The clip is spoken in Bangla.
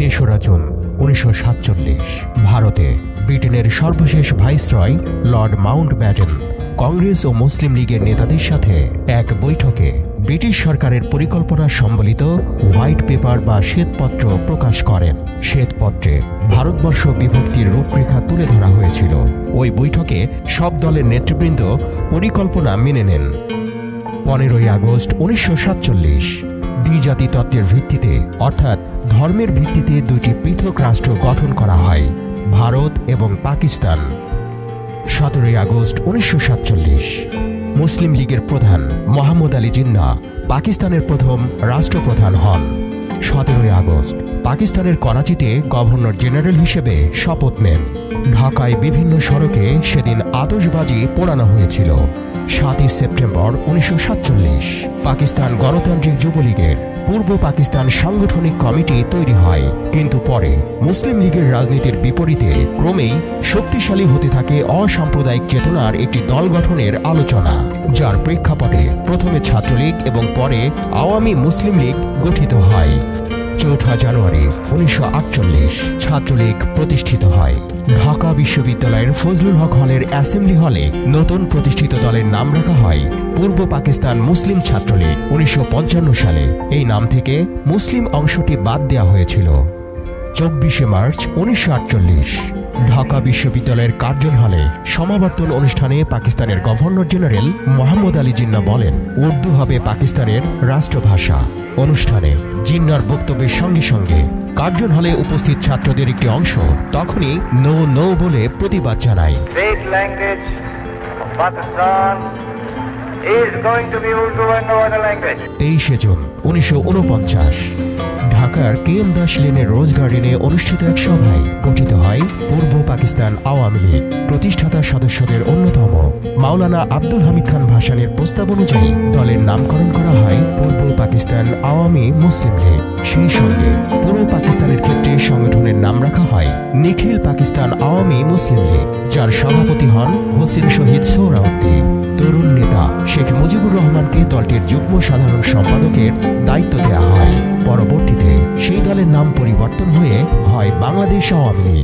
তেসরা জুন 1947 ভারতে ব্রিটেনের সর্বশেষ ভাইসরয় লর্ড মাউন্টব্যাটেন কংগ্রেস ও মুসলিম লীগের নেতাদের সাথে এক বৈঠকে ব্রিটিশ সরকারের পরিকল্পনা সম্বলিত হোয়াইট পেপার বা শ্বেতপত্র প্রকাশ করেন। শ্বেতপত্রে ভারতবর্ষ বিভক্তির রূপরেখা তুলে ধরা হয়েছিল। ওই বৈঠকে সব দলের নেতৃবৃন্দ পরিকল্পনা মেনে নেন। 15ই আগস্ট 1947 দ্বিজাতি তত্ত্বের ভিত্তিতে অর্থাৎ ধর্মের ভিত্তিতে দুটি পৃথক রাষ্ট্র গঠন করা হয়, ভারত এবং পাকিস্তান। 17ই আগস্ট 1947 মুসলিম লীগের প্রধান মোহাম্মদ আলী জিন্নাহ পাকিস্তানের প্রথম রাষ্ট্রপ্রধান হন। 17ই আগস্ট পাকিস্তানের করাচিতে গভর্নর জেনারেল হিসেবে শপথ নেন। ঢাকায় বিভিন্ন সড়কে সেদিন আতশবাজি পোড়ানো হয়েছিল। 7ই সেপ্টেম্বর 1947 পাকিস্তান গণতান্ত্রিক যুবলীগের পূর্ব পাকিস্তান সাংগঠনিক কমিটি তৈরি হয়, কিন্তু পরে মুসলিম লীগের রাজনীতির বিপরীতে ক্রমেই শক্তিশালী হতে থাকে অসাম্প্রদায়িক চেতনার একটি দল গঠনের আলোচনা, যার প্রেক্ষাপটে প্রথমে ছাত্রলীগ এবং পরে আওয়ামী মুসলিম লীগ গঠিত হয়। 4 জানুয়ারি 1948 ছাত্রলীগ প্রতিষ্ঠিত হয়। ঢাকা বিশ্ববিদ্যালয়ের ফজলুল হক হলের অ্যাসেম্বলি হলে নতুন প্রতিষ্ঠিত দলের নাম রাখা হয় পূর্ব পাকিস্তান মুসলিম ছাত্রলীগ। 1955 সালে এই নাম থেকে মুসলিম অংশটি বাদ দেওয়া হয়েছিল। 24শে মার্চ 1948 ঢাকা বিশ্ববিদ্যালয়ের কার্জন হলে সমাবর্তন অনুষ্ঠানে পাকিস্তানের গভর্নর জেনারেল মোহাম্মদ আলী জিন্নাহ বলেন, উর্দু হবে পাকিস্তানের রাষ্ট্রভাষা। অনুষ্ঠানে জিন্নাহর বক্তব্যের সঙ্গে সঙ্গে কার্জন হলে উপস্থিত ছাত্রদের একটি অংশ তখনই নো নো বলে প্রতিবাদ জানায়। 23শে জুন 1949 ঢাকার KM দাস লেনের রোজ গার্ডেনে অনুষ্ঠিত এক সভায় গঠিত হয় পূর্ব পাকিস্তান আওয়ামী লীগ। প্রতিষ্ঠাতা সদস্যদের অন্যতম মাওলানা আব্দুল হামিদ খান ভাসানীর প্রস্তাব অনুযায়ী দলের নামকরণ করা হয় পূর্ব পাকিস্তান আওয়ামী মুসলিম লীগ। সেই সঙ্গে পূর্ব পাকিস্তানের ক্ষেত্রে সংগঠনের নাম রাখা হয় নিখিল পাকিস্তান আওয়ামী মুসলিম লীগ, যার সভাপতি হন হোসেন শহীদ সোহরাওয়ার্দী। তরুণ নেতা শেখ মুজিবুর রহমানকে দলটির যুগ্ম সাধারণ সম্পাদকের দায়িত্ব দেওয়া হয়। পরবর্তীতে সেই দলের নাম পরিবর্তন হয়ে হয় বাংলাদেশ আওয়ামী লীগ।